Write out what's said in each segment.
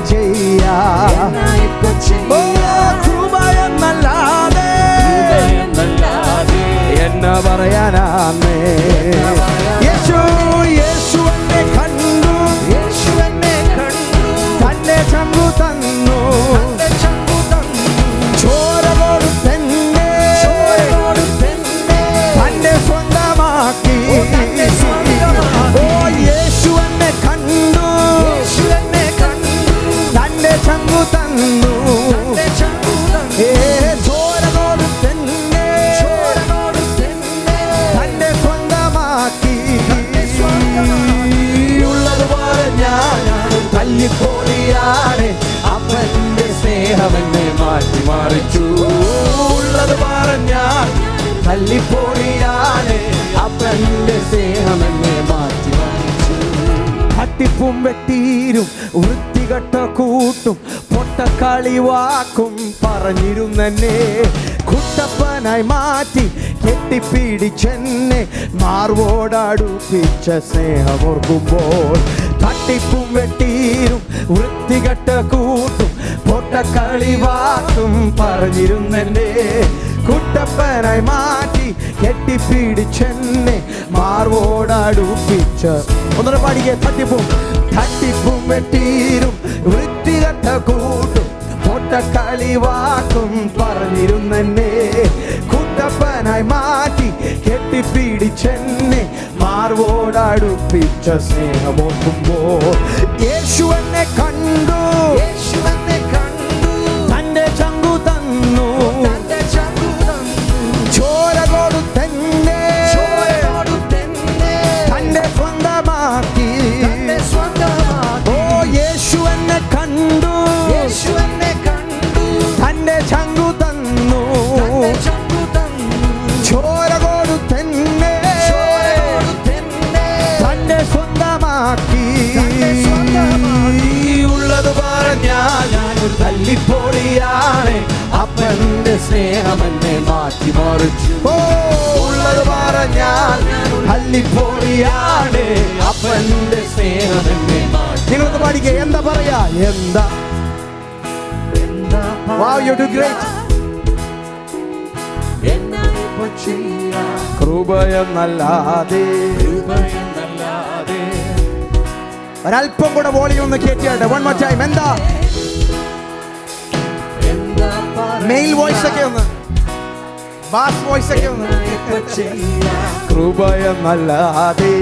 ചെയ്യാം. കൃപയെന്നല്ലാതെ എന്നെ പറയാനാന്നേ. യേശു എന്നെ കണ്ടു, തന്റെ ചങ്കു തന്നു, ചോര കൊടുത്തെന്നെ തന്റെ സ്വന്തമാക്കി. ഓ യേശു എന്നെ കണ്ടു, തന്റെ ചങ്കു തന്നു, ചോര കൊടുത്തെന്നെ തന്റെ സ്വന്തമാക്കി. ഉള്ളതുപോലെ ഞാൻ തല്ലിപ്പോടിയാണ്, അവന്റെ സ്നേഹമെന്നെ മാറ്റിമറിച്ചു. ഉള്ളത് പറഞ്ഞാൽ തല്ലിപ്പോടിയാണ്, അവന്റെ സ്നേഹമെന്നെ മാറ്റിമറിച്ചു. തട്ടിപ്പും വെട്ടീരും വൃത്തികെട്ട കൂട്ടും പൊട്ടക്കളി വാക്കും പറഞ്ഞിരുന്നെന്നെ കുട്ടപ്പനായി മാറ്റി കെട്ടിപ്പിടിച്ചെന്നെ മാർവോടടുപ്പിച്ച സ്നേഹമോർക്കുമ്പോൾ. തട്ടിപ്പും വെട്ടീരും വൃത്തികെട്ട കൂട്ടും പൊട്ടക്കളി വാക്കും പറഞ്ഞിരുന്നെന്നെ കുട്ടപ്പനായി മാറ്റി കെട്ടിപ്പിടിച്ചെന്നെ മാർവോടടുപ്പിച്ച. ഒന്നര പാടിയെ. തട്ടിപ്പും വെട്ടീരും വൃത്തികെട്ട കൂട്ടും പൊട്ടക്കളി വാക്കും പറഞ്ഞിരുന്നെന്നെ കുട്ടപ്പനായി മാറ്റി കെട്ടിപ്പിടിച്ചെന്നെ മാർവോടടുപ്പിച്ച സ്നേഹമോർക്കുമ്പോൾ. യേശു എന്നെ കണ്ടു, തന്റെ ചങ്കു തന്നു, ചോര കൊടുത്തെന്നെ തന്റെ സ്വന്തമാക്കി. ഓ യേശു എന്നെ കണ്ടു, തന്റെ ചങ്കു തന്നു, ചോര കൊടുത്തെന്നെ തന്റെ സ്വന്തമാക്കി. ഉള്ളത് പറഞ്ഞാൽ ഞാനൊരു തല്ലിപ്പൊളിയാണ്, അപ്പന്റെ സ്നേഹമെന്നെ മാറ്റിമറിച്ചു. ഓ ഉള്ളത് പറഞ്ഞാൽ തല്ലിപ്പൊളിയാണ്, അപ്പന്റെ സ്നേഹമെന്നെ മാറ്റി. നിങ്ങളൊന്ന് പാടിക്കേ. എന്താ പറയാ? എന്താ? Wow, you do great. കൃപയെന്നല്ലാതെ ഒരല്പം കൂടെ വോളിയം ഒന്ന് കേട്ടിയാട്ടെ. One more time. എന്താ? മെയിൽ വോയിസ് ഒക്കെ ഒന്ന്, ബാസ് വോയിസ് ഒക്കെ ഒന്ന്. കൃപയെന്നല്ലാതെ.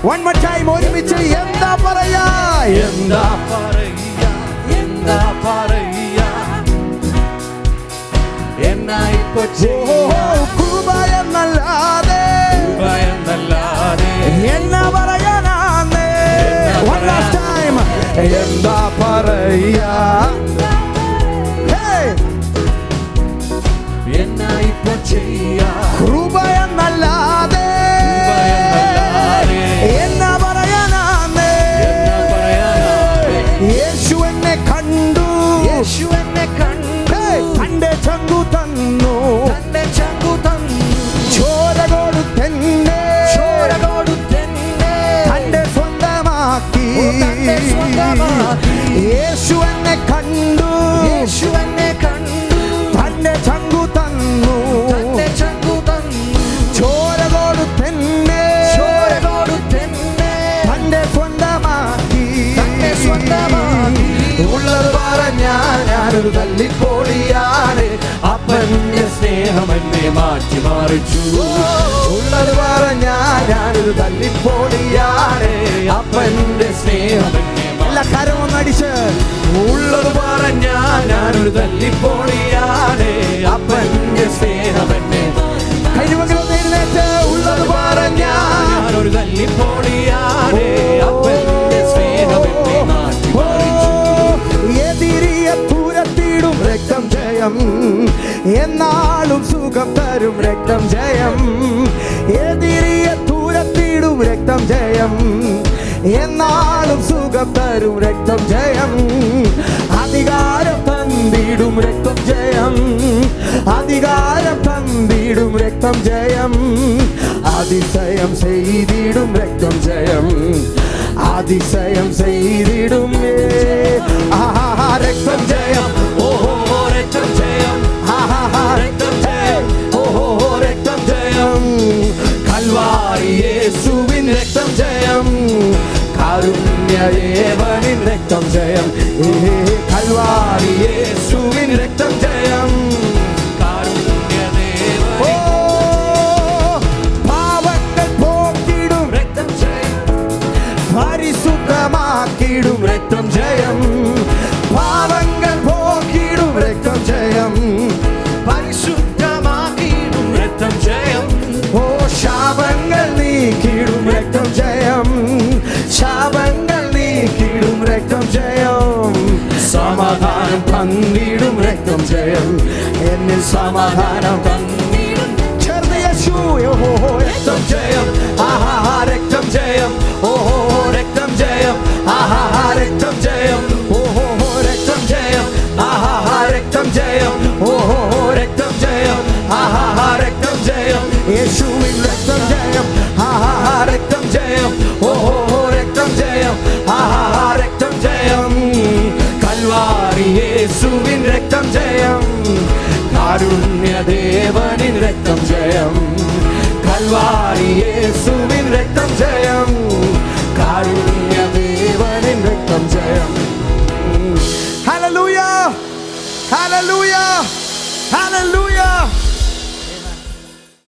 One more time. ഒരുമിച്ച്. എന്താ പറയാ? എന്താ പറയാ? എന്താ പറയാ? എന്നായി കൃപയെന്നല്ലാതെ എന്നാ പറയാനാന്നേ. One last time. എന്താ പറയാ? എന്നായി ചെയ്യാ? കൃപയെന്നല്ലാതെ എന്നാ പറയാനാന്നേ. യേശു എന്നെ കണ്ടു, തന്റെ ചങ്കു തന്നു, ചോര കൊടുത്തെന്നെ തന്റെ സ്വന്തമാക്കി. യേശു എന്നെ കണ്ടു, തന്റെ ചങ്കു തന്നു, ചോര കൊടുത്തെന്നെ തന്റെ സ്വന്തമാക്കി. ഉള്ളത് പറഞ്ഞാൽ ഞാനൊരു തല്ലിപ്പൊളിയാണ്, അപ്പന്റെ സ്നേഹമെന്നെ മാറ്റിമറിച്ചു. ഉള്ളത് പറഞ്ഞാൽ ഞാനൊരു തല്ലിപ്പൊളിയാണ്, അപ്പന്റെ സ്നേഹമെന്നെ. എല്ലാ കരവും അടിച്ച്. ഉള്ളത് പറഞ്ഞാൽ ഞാനൊരു തല്ലിപ്പൊളിയാണ്, അപ്പന്റെ സ്നേഹമെന്നെ. കഴിവെങ്കിലും എഴുന്നേറ്റ്. ഉള്ളത് പറഞ്ഞാൽ ഞാനൊരു തല്ലിപ്പൊളിയാണ്, അപ്പന്റെ സ്നേഹമെന്നെ മാറ്റിമറിച്ചു. എതിരിയ പൂരത്തിടും രക്തം ജയം, എന്നാളും സുഖം തരും രക്തം ജയം. എതിരിയ പൂരത്തിടും രക്തം ജയം, എന്നാളും സുഖം തരും രക്തം ജയം. അധികാരം തന്നിടും രക്തം ജയം, അധികാരം തന്നിടും രക്തം ജയം. അതിശയം ചെയ്തിടും രക്തം ജയം, അതിശയം ചെയ്തിടുമേ. രക്തം ജയം, ഓഹോ രക്തം ജയം, രക്തം ജയം, ഓഹോ രക്തം ജയം. കൽവാരി യേശുവിൻ രക്തം ജയം, കാരുണ്യദേവനിൻ രക്തം ജയം. കൽവാരി യേശുവിൻ രക്തം ജയം, പാവങ്ങൾ പോക്കിടും രക്തം ജയം, പരിശുദ്ധമാക്കിടും രക്തം ജയം. പാവങ്ങൾ പോക്കിടും രക്തം ജയം, പരിശുദ്ധമാക്കിടും രക്തം ജയം. ഓ ശാപങ്ങൾ നീക്കിടും രക്തം ജയം, ശാപങ്ങൾ നീക്കിടും രക്തം ജയം. സമാധാനം തന്നിടും രക്തം ജയം, എന്നിൽ സമാധാനം തന്നിടും. ചേർന്ന് യേശു, ഓഹോ രക്തം ജയം, രക്തം ജയം, ഓഹോ രക്തം ജയം, രക്തം ജയം, ഓഹോ രക്തം ജയം, രക്തം ജയം, ഓഹോ രക്തം ജയം, രക്തം ജയം. യേശുവിൻ രക്തം ജയം, രക്തം ജയം, ഓഹോ രക്തം ജയം, രക്തം ജയം. കൽവാരി യേശുവിൻ രക്തം ജയം, കാരുണ്യദേവനിൻ രക്തം ജയം. കൽവാരി യേശു